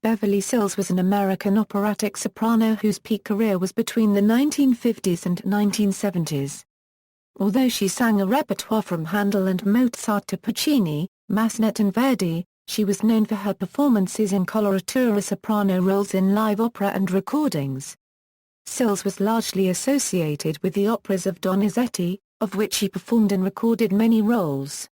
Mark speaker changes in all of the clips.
Speaker 1: Beverly Sills was an American operatic soprano whose peak career was between the 1950s and 1970s. Although she sang a repertoire from Handel and Mozart to Puccini, Massenet and Verdi, she was known for her performances in coloratura soprano roles in live opera and recordings. Sills was largely associated with the operas of Donizetti, of which she performed and recorded many roles.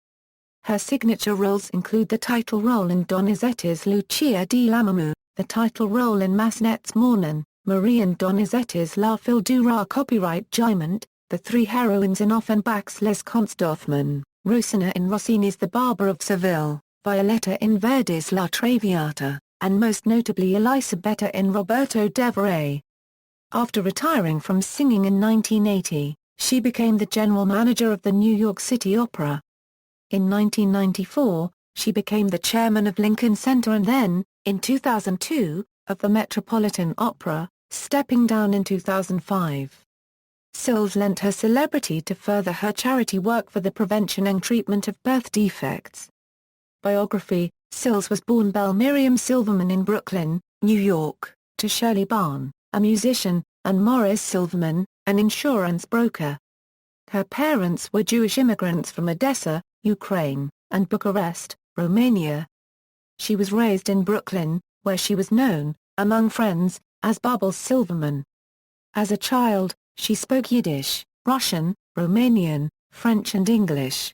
Speaker 1: Her signature roles include the title role in Donizetti's Lucia di Lammermoor, the title role in Massenet's Manon, Marie and Donizetti's La fille du roi. Copyright Giant, the three heroines in Offenbach's Les Contes d'Offman, Rosina in Rossini's The Barber of Seville, Violetta in Verdi's La Traviata, and most notably Elisabetta in Roberto Devereux. After retiring from singing in 1980, she became the general manager of the New York City Opera. In 1994, she became the chairman of Lincoln Center and then, in 2002, of the Metropolitan Opera, stepping down in 2005. Sills lent her celebrity to further her charity work for the prevention and treatment of birth defects. Biography: Sills was born Belle Miriam Silverman in Brooklyn, New York, to Shirley Barn, a musician, and Morris Silverman, an insurance broker. Her parents were Jewish immigrants from Odessa, Ukraine, and Bucharest, Romania. She was raised in Brooklyn, where she was known, among friends, as Bubbles Silverman. As a child, she spoke Yiddish, Russian, Romanian, French and English.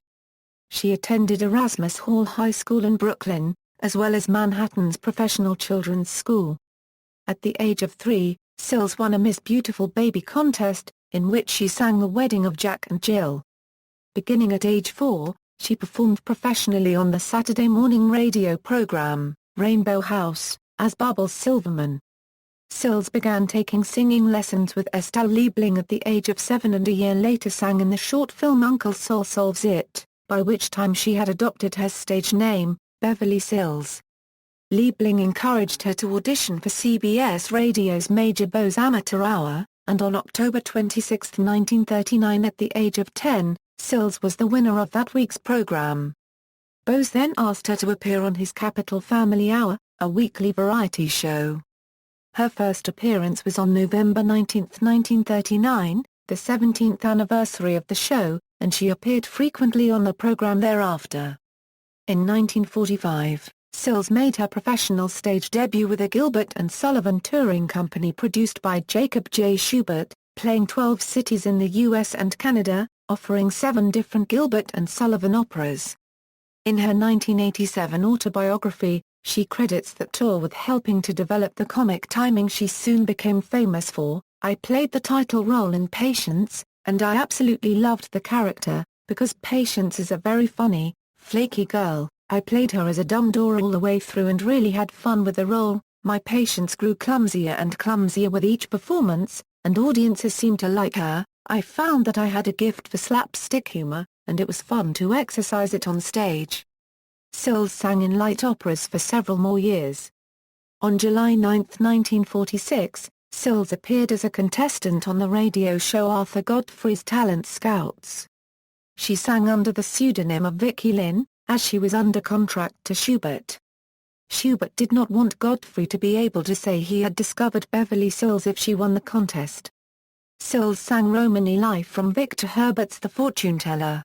Speaker 1: She attended Erasmus Hall High School in Brooklyn, as well as Manhattan's Professional Children's School. At the age of 3, Sills won a Miss Beautiful Baby contest, in which she sang The Wedding of Jack and Jill. Beginning at age 4, she performed professionally on the Saturday morning radio program, Rainbow House, as Bubbles Silverman. Sills began taking singing lessons with Estelle Liebling at the age of 7 and a year later sang in the short film Uncle Sol Solves It, by which time she had adopted her stage name, Beverly Sills. Liebling encouraged her to audition for CBS Radio's Major Bowes Amateur Hour, and on October 26, 1939 at the age of 10, Sills was the winner of that week's program. Bowes then asked her to appear on his Capital Family Hour, a weekly variety show. Her first appearance was on November 19, 1939, the 17th anniversary of the show, and she appeared frequently on the program thereafter. In 1945, Sills made her professional stage debut with a Gilbert and Sullivan touring company produced by Jacob J. Schubert, playing 12 cities in the U.S. and Canada, offering 7 different Gilbert and Sullivan operas. In her 1987 autobiography, she credits that tour with helping to develop the comic timing she soon became famous for. I played the title role in Patience, and I absolutely loved the character, because Patience is a very funny, flaky girl. I played her as a dumb Dora all the way through and really had fun with the role. My Patience grew clumsier and clumsier with each performance, and audiences seemed to like her. I found that I had a gift for slapstick humor, and it was fun to exercise it on stage. Sills sang in light operas for several more years. On July 9, 1946, Sills appeared as a contestant on the radio show Arthur Godfrey's Talent Scouts. She sang under the pseudonym of Vicky Lynn, as she was under contract to Schubert. Schubert did not want Godfrey to be able to say he had discovered Beverly Sills if she won the contest. Sills sang Romany Life from Victor Herbert's The Fortune Teller.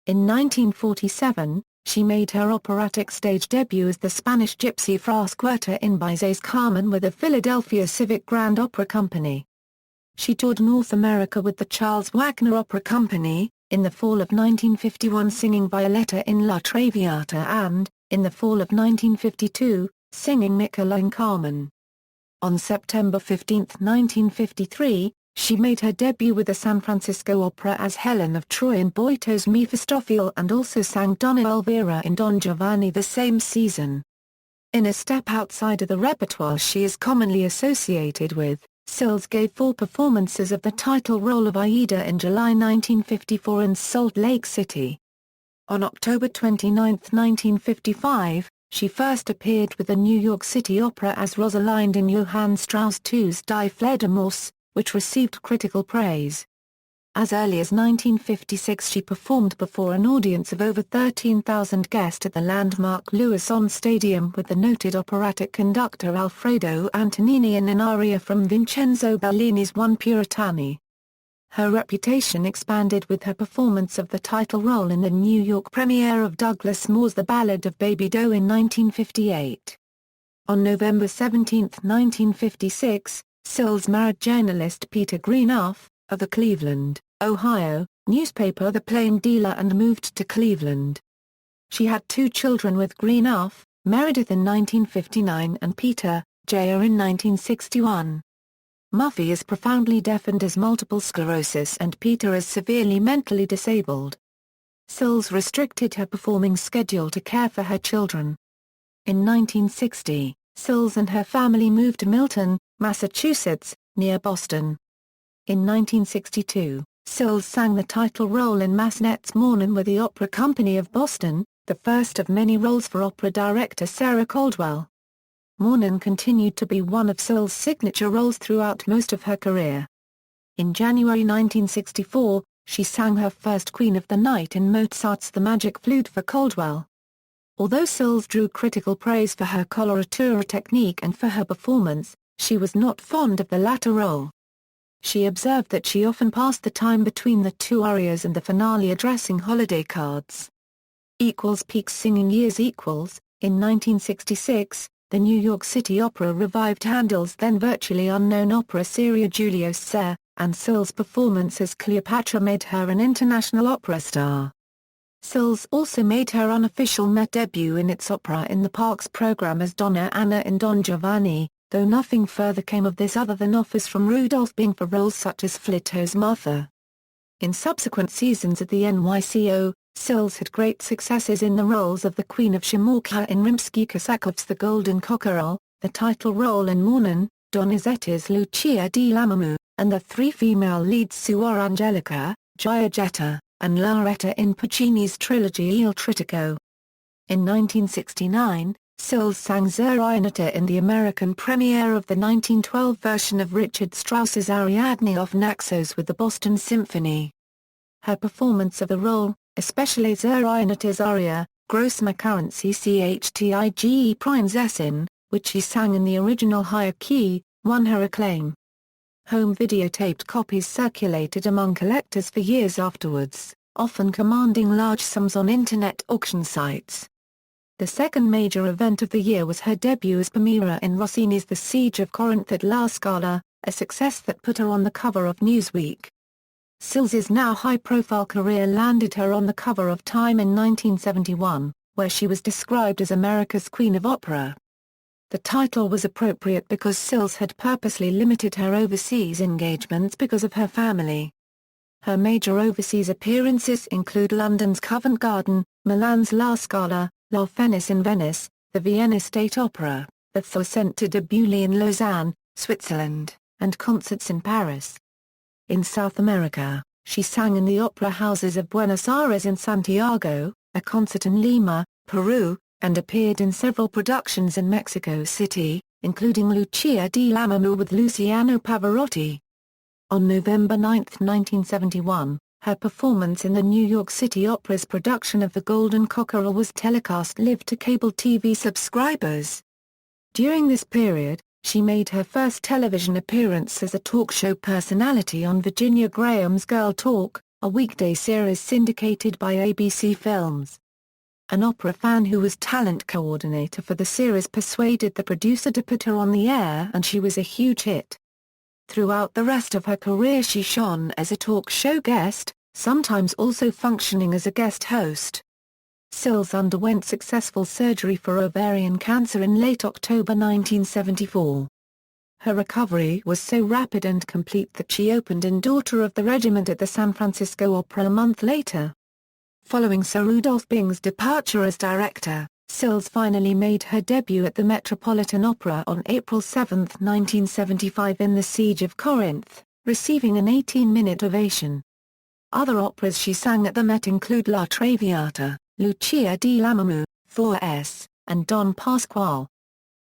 Speaker 1: In 1947, she made her operatic stage debut as the Spanish gypsy Frasquerta in Bizet's Carmen with the Philadelphia Civic Grand Opera Company. She toured North America with the Charles Wagner Opera Company, in the fall of 1951 singing Violetta in La Traviata and, in the fall of 1952, singing Nicola in Carmen. On September 15, 1953, she made her debut with the San Francisco Opera as Helen of Troy in Boito's Mephistopheles and also sang Donna Elvira in Don Giovanni the same season. In a step outside of the repertoire she is commonly associated with, Sills gave 4 performances of the title role of Aida in July 1954 in Salt Lake City. On October 29, 1955, she first appeared with the New York City Opera as Rosalind in Johann Strauss II's Die Fledermaus, which received critical praise. As early as 1956 she performed before an audience of over 13,000 guests at the landmark Luasson Stadium with the noted operatic conductor Alfredo Antonini in an aria from Vincenzo Bellini's One Puritani. Her reputation expanded with her performance of the title role in the New York premiere of Douglas Moore's The Ballad of Baby Doe in 1958. On November 17, 1956, Sills married journalist Peter Greenhoff, of the Cleveland, Ohio, newspaper The Plain Dealer and moved to Cleveland. She had 2 children with Greenhoff, Meredith in 1959 and Peter, J.R. in 1961. Muffy is profoundly deaf and has multiple sclerosis and Peter is severely mentally disabled. Sills restricted her performing schedule to care for her children. In 1960, Sills and her family moved to Milton, Massachusetts, near Boston. In 1962, Sills sang the title role in Massenet's Manon with the Opera Company of Boston, the first of many roles for opera director Sarah Caldwell. Manon continued to be one of Sills' signature roles throughout most of her career. In January 1964, she sang her first Queen of the Night in Mozart's The Magic Flute for Caldwell. Although Sills drew critical praise for her coloratura technique and for her performance, she was not fond of the latter role. She observed that she often passed the time between the 2 arias and the finale addressing holiday cards. Peak singing years. In 1966, the New York City Opera revived Handel's then virtually unknown opera seria Giulio Cesare, and Sills' performance as Cleopatra made her an international opera star. Sills also made her unofficial Met debut in its Opera in the Parks program as Donna Anna in Don Giovanni, though nothing further came of this other than offers from Rudolph Bing for roles such as Flito's Martha. In subsequent seasons at the NYCO, Sills had great successes in the roles of the Queen of Shimorka in Rimsky-Korsakov's The Golden Cockerel, the title role in Manon, Donizetti's Lucia di Lammermoor, and the 3 female leads Suor Angelica, Giorgetta, and Lauretta in Puccini's trilogy Il Trittico. In 1969, Sills sang Zerrinata in the American premiere of the 1912 version of Richard Strauss's Ariadne of Naxos with the Boston Symphony. Her performance of the role, especially Zerrinata's aria, Gross Macurrency Chtige Prinzessin, which she sang in the original higher key, won her acclaim. Home videotaped copies circulated among collectors for years afterwards, often commanding large sums on Internet auction sites. The second major event of the year was her debut as Palmyra in Rossini's The Siege of Corinth at La Scala, a success that put her on the cover of Newsweek. Sills' now high-profile career landed her on the cover of Time in 1971, where she was described as America's Queen of Opera. The title was appropriate because Sills had purposely limited her overseas engagements because of her family. Her major overseas appearances include London's Covent Garden, Milan's La Scala, La Fenice in Venice, the Vienna State Opera, the Centre de Bully in Lausanne, Switzerland, and concerts in Paris. In South America, she sang in the opera houses of Buenos Aires and Santiago, a concert in Lima, Peru, and appeared in several productions in Mexico City, including Lucia di Lammermoor with Luciano Pavarotti. On November 9, 1971, her performance in the New York City Opera's production of The Golden Cockerel was telecast live to cable TV subscribers. During this period, she made her first television appearance as a talk show personality on Virginia Graham's Girl Talk, a weekday series syndicated by ABC Films. An opera fan who was talent coordinator for the series persuaded the producer to put her on the air and she was a huge hit. Throughout the rest of her career she shone as a talk show guest, sometimes also functioning as a guest host. Sills underwent successful surgery for ovarian cancer in late October 1974. Her recovery was so rapid and complete that she opened in Daughter of the Regiment at the San Francisco Opera a month later. Following Sir Rudolph Bing's departure as director, Sills finally made her debut at the Metropolitan Opera on April 7, 1975 in The Siege of Corinth, receiving an 18-minute ovation. Other operas she sang at the Met include La Traviata, Lucia di Lammermoor, Thor S., and Don Pasquale.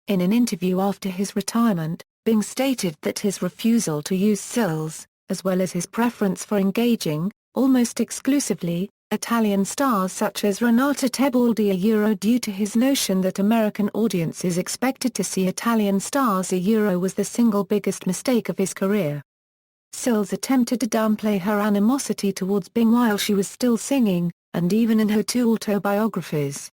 Speaker 1: In an interview after his retirement, Bing stated that his refusal to use Sills, as well as his preference for engaging, almost exclusively, Italian stars such as Renata Tebaldi due to his notion that American audiences expected to see Italian stars was the single biggest mistake of his career. Sills attempted to downplay her animosity towards Bing while she was still singing, and even in her two autobiographies.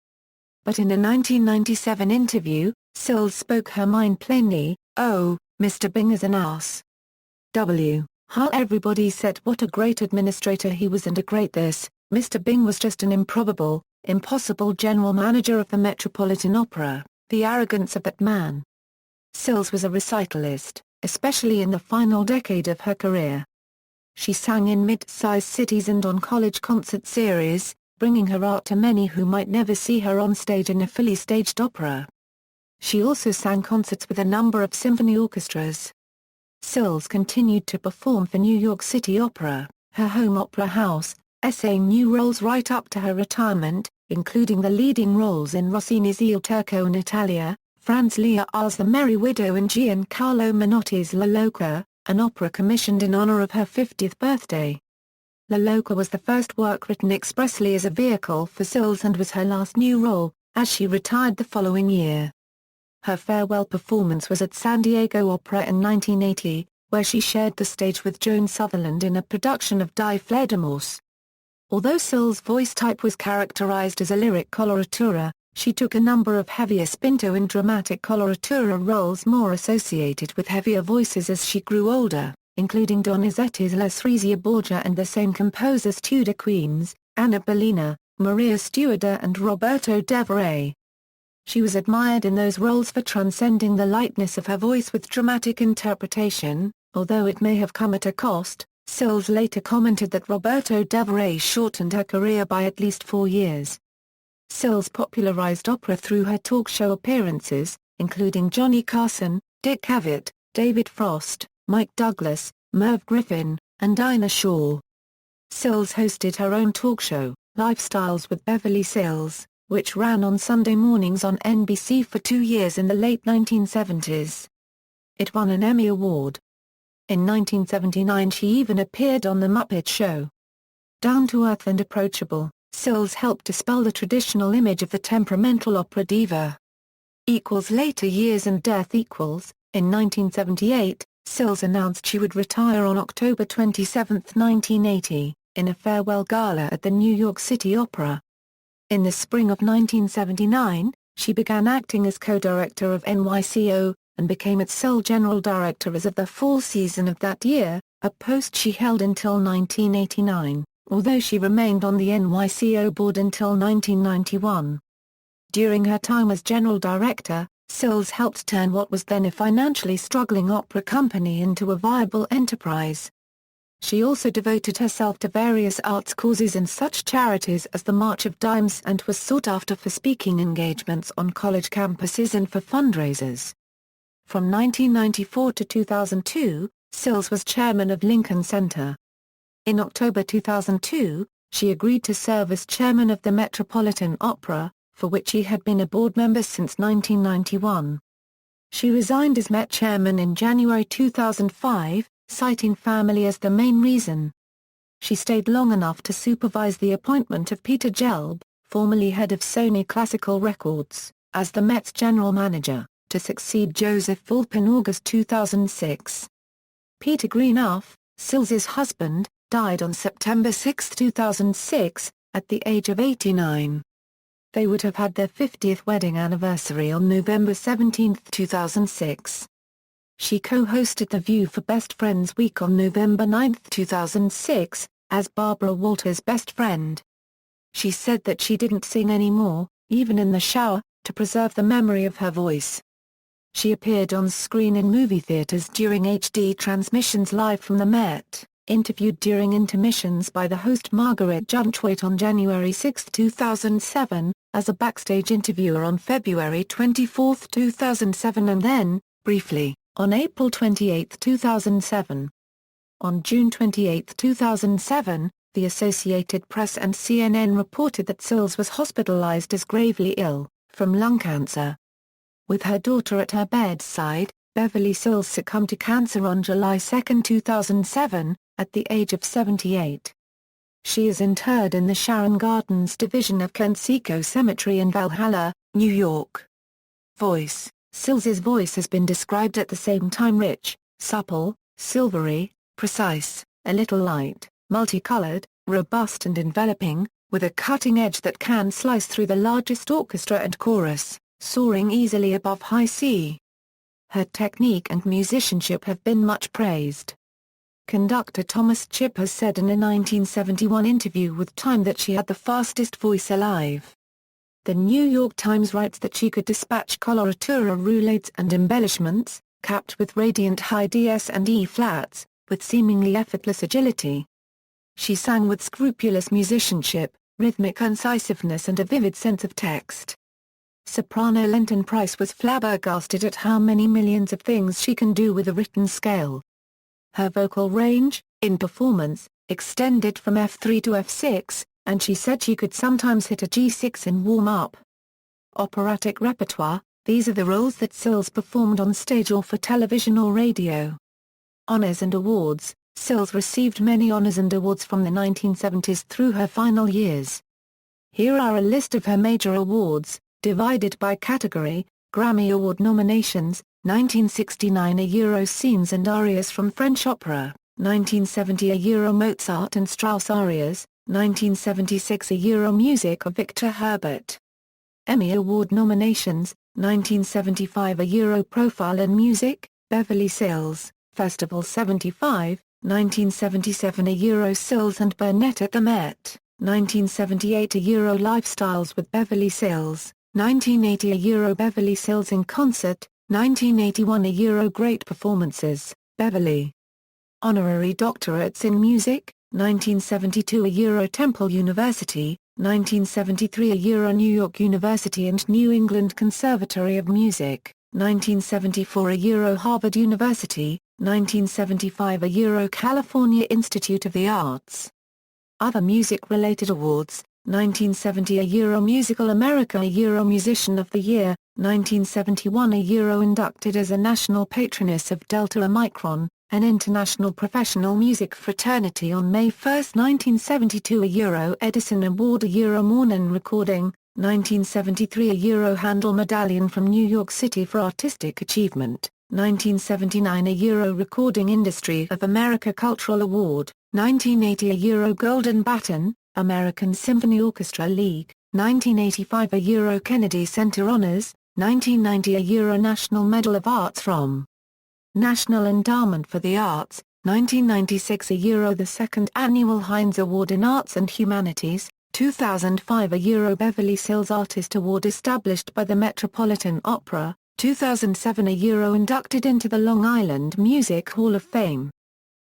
Speaker 1: But in a 1997 interview, Sills spoke her mind plainly. "Oh, Mr. Bing is an ass. How everybody said what a great administrator he was and a great this. Mr. Bing was just an improbable, impossible general manager of the Metropolitan Opera, the arrogance of that man." Sills was a recitalist, especially in the final decade of her career. She sang in mid-sized cities and on college concert series, bringing her art to many who might never see her on stage in a fully staged opera. She also sang concerts with a number of symphony orchestras. Sills continued to perform for New York City Opera, her home opera house, essaying new roles right up to her retirement, including the leading roles in Rossini's Il Turco in Italia, Franz Lear's The Merry Widow and Giancarlo Menotti's La Loca, an opera commissioned in honor of her 50th birthday. La Loca was the first work written expressly as a vehicle for Sills and was her last new role, as she retired the following year. Her farewell performance was at San Diego Opera in 1980, where she shared the stage with Joan Sutherland in a production of Die Fledermaus. Although Sills' voice type was characterized as a lyric coloratura, she took a number of heavier spinto and dramatic coloratura roles more associated with heavier voices as she grew older, including Donizetti's Lucrezia Borgia and the same composer's Tudor queens, Anna Bolena, Maria Stuarda and Roberto Devereux. She was admired in those roles for transcending the lightness of her voice with dramatic interpretation, although it may have come at a cost. Sills later commented that Roberto Devereux shortened her career by at least 4 years. Sills popularized opera through her talk show appearances, including Johnny Carson, Dick Cavett, David Frost, Mike Douglas, Merv Griffin, and Dinah Shore. Sills hosted her own talk show, Lifestyles with Beverly Sills, which ran on Sunday mornings on NBC for 2 years in the late 1970s. It won an Emmy Award. In 1979 she even appeared on The Muppet Show. Down-to-earth and approachable, Sills helped dispel the traditional image of the temperamental opera diva. Later years and death. In 1978, Sills announced she would retire on October 27, 1980, in a farewell gala at the New York City Opera. In the spring of 1979, she began acting as co-director of NYCO, and became its sole general director as of the fall season of that year, a post she held until 1989, although she remained on the NYCO board until 1991. During her time as general director, Sills helped turn what was then a financially struggling opera company into a viable enterprise. She also devoted herself to various arts causes and such charities as the March of Dimes and was sought after for speaking engagements on college campuses and for fundraisers. From 1994 to 2002, Sills was chairman of Lincoln Center. In October 2002, she agreed to serve as chairman of the Metropolitan Opera, for which she had been a board member since 1991. She resigned as Met chairman in January 2005, citing family as the main reason. She stayed long enough to supervise the appointment of Peter Gelb, formerly head of Sony Classical Records, as the Met's general manager, to succeed Joseph Volpe in August 2006. Peter Greenhoff, Sills's husband, died on September 6, 2006, at the age of 89. They would have had their 50th wedding anniversary on November 17, 2006. She co-hosted The View for Best Friends Week on November 9, 2006, as Barbara Walters' best friend. She said that she didn't sing anymore, even in the shower, to preserve the memory of her voice. She appeared on screen in movie theaters during HD transmissions live from the Met, interviewed during intermissions by the host Margaret Juntwaite on January 6, 2007, as a backstage interviewer on February 24, 2007 and then, briefly, on April 28, 2007. On June 28, 2007, the Associated Press and CNN reported that Sills was hospitalized as gravely ill, from lung cancer. With her daughter at her bedside, Beverly Sills succumbed to cancer on July 2, 2007, at the age of 78. She is interred in the Sharon Gardens division of Kensico Cemetery in Valhalla, New York. Voice: Sills's voice has been described at the same time rich, supple, silvery, precise, a little light, multicolored, robust and enveloping, with a cutting edge that can slice through the largest orchestra and chorus, soaring easily above high C. Her technique and musicianship have been much praised. Conductor Thomas Chipp has said in a 1971 interview with Time that she had the fastest voice alive. The New York Times writes that she could dispatch coloratura roulades and embellishments, capped with radiant high Ds and E flats, with seemingly effortless agility. She sang with scrupulous musicianship, rhythmic incisiveness and a vivid sense of text. Soprano Lenton Price was flabbergasted at how many millions of things she can do with a written scale. Her vocal range, in performance, extended from F3 to F6, and she said she could sometimes hit a G6 in warm-up. Operatic repertoire: these are the roles that Sills performed on stage or for television or radio. Honors and awards: Sills received many honors and awards from the 1970s through her final years. Here are a list of her major awards, divided by category: Grammy Award nominations, 1969 a Euro Scenes and Arias from French Opera, 1970 a Euro Mozart and Strauss Arias, 1976 a Euro Music of Victor Herbert. Emmy Award nominations, 1975 a Euro Profile in Music, Beverly Sills, Festival 75, 1977 a Euro Sills and Burnett at the Met, 1978 a Euro Lifestyles with Beverly Sills, 1980 a Euro Beverly Sills in Concert, 1981 a Euro Great Performances, Beverly. Honorary Doctorates in Music, 1972 a Euro Temple University, 1973 a Euro New York University and New England Conservatory of Music, 1974 a Euro Harvard University, 1975 a Euro California Institute of the Arts. Other music-related awards, 1970 a Euro Musical America a Euro Musician of the Year, 1971 a Euro inducted as a national patroness of Delta Omicron, an international professional music fraternity on May 1, 1972 a Euro Edison Award a Euro Manon Recording, 1973 a Euro Handel Medallion from New York City for Artistic Achievement, 1979 a Euro Recording Industry of America Cultural Award, 1980 a Euro Golden Baton, American Symphony Orchestra League, 1985 a Euro Kennedy Center Honors, 1990 a Euro National Medal of Arts from National Endowment for the Arts, 1996 a Euro the second annual Heinz Award in Arts and Humanities, 2005 a Euro Beverly Sills Artist Award established by the Metropolitan Opera, 2007 a Euro inducted into the Long Island Music Hall of Fame.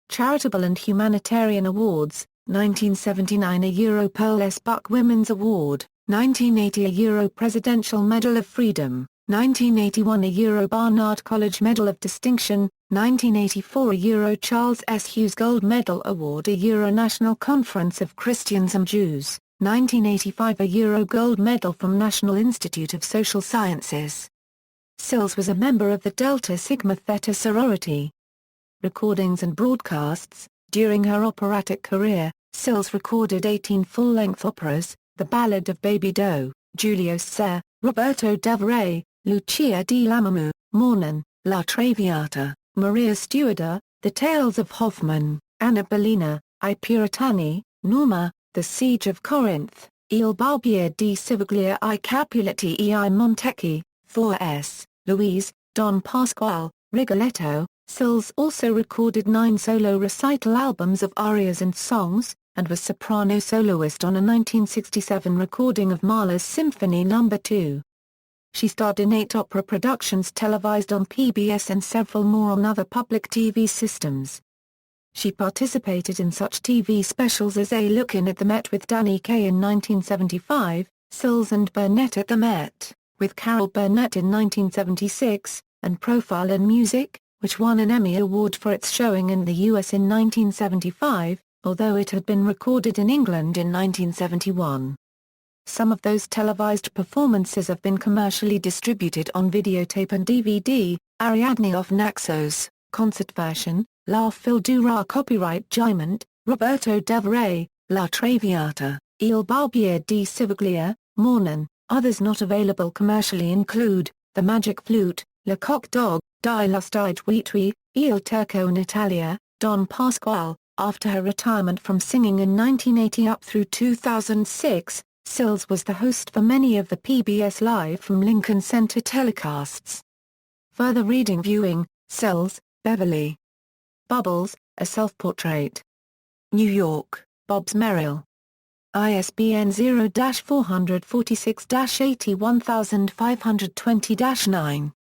Speaker 1: Charitable and Humanitarian Awards, 1979 a Euro Pearl S. Buck Women's Award, 1980 a Euro Presidential Medal of Freedom, 1981 a Euro Barnard College Medal of Distinction, 1984 a Euro Charles S. Hughes Gold Medal Award a Euro National Conference of Christians and Jews, 1985 a Euro Gold Medal from National Institute of Social Sciences. Sills was a member of the Delta Sigma Theta sorority. Recordings and broadcasts: during her operatic career, Sills recorded 18 full-length operas, The Ballad of Baby Doe, Giulio Cesare, Roberto Devereux, Lucia di Lammermoor, Manon, La Traviata, Maria Stuarda, The Tales of Hoffmann, Anna Bolena, I Puritani, Norma, The Siege of Corinth, Il Barbiere di Civiglia I Capuletti e I Montecchi, Thor S., Louise, Don Pasquale, Rigoletto. Sills also recorded 9 solo recital albums of arias and songs, and was soprano soloist on a 1967 recording of Mahler's Symphony No. 2. She starred in 8 opera productions televised on PBS and several more on other public TV systems. She participated in such TV specials as A Look-In at the Met with Danny Kaye in 1975, Sills and Burnett at the Met, with Carol Burnett in 1976, and Profile in Music, which won an Emmy Award for its showing in the U.S. in 1975, although it had been recorded in England in 1971. Some of those televised performances have been commercially distributed on videotape and DVD. Ariadne of Naxos, concert version, La Fille du Roi copyright Giant, Roberto Devereux, La Traviata, Il Barbiere di Civiglia, Manon. Others not available commercially include, The Magic Flute, Le Coq d'Og, Die Lustige Wheatwee, Il Turco in Italia, Don Pasquale. After her retirement from singing in 1980 up through 2006, Sills was the host for many of the PBS Live from Lincoln Center telecasts. Further reading viewing, Sills, Beverly. Bubbles, A Self-Portrait. New York, Bobbs Merrill. ISBN 0-446-81520-9.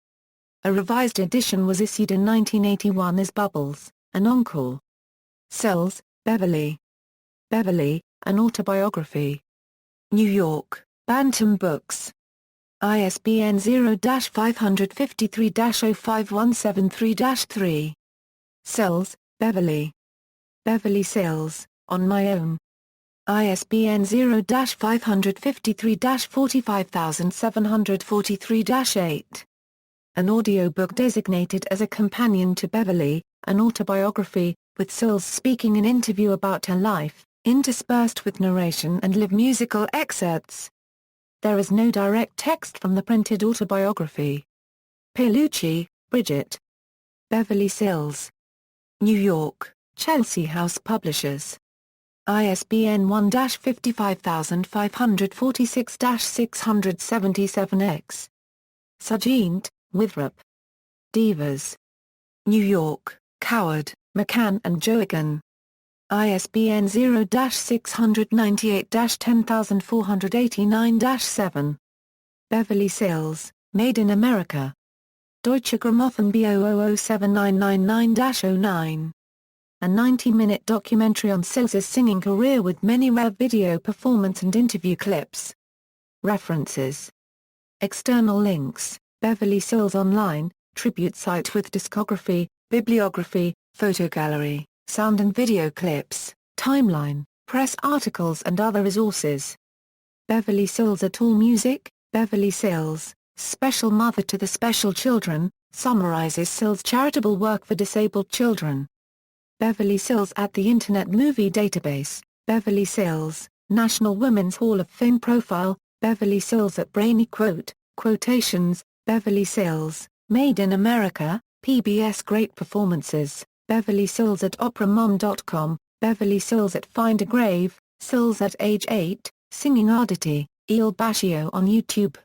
Speaker 1: A revised edition was issued in 1981 as Bubbles, an encore. Sills, Beverly. Beverly, An Autobiography. New York, Bantam Books. ISBN 0-553-05173-3. Sills, Beverly. Beverly Sills, On My Own. ISBN 0-553-45743-8. An audiobook designated as a companion to Beverly, an autobiography, with Sills speaking an interview about her life, interspersed with narration and live musical excerpts. There is no direct text from the printed autobiography. Pierluigi, Bridget. Beverly Sills. New York, Chelsea House Publishers. ISBN 1-55546-677-X. Sargent, Withrop. Divas. New York, Coward, McCann and Joachim. ISBN 0-698-10489-7. Beverly Sills, Made in America. Deutsche Grammophon B007999-09. A 90-minute documentary on Sills' singing career with many rare video performance and interview clips. References. External links, Beverly Sills Online, tribute site with discography, bibliography, photo gallery, sound and video clips, timeline, press articles and other resources. Beverly Sills at All Music, Beverly Sills, Special Mother to the Special Children, summarizes Sills' charitable work for disabled children. Beverly Sills at the Internet Movie Database, Beverly Sills, National Women's Hall of Fame Profile, Beverly Sills at Brainy Quote, Quotations, Beverly Sills, Made in America, PBS Great Performances, Beverly Sills at operamom.com, Beverly Sills at Find a Grave, Sills at Age 8, Singing Arditi, Il Bascio on YouTube.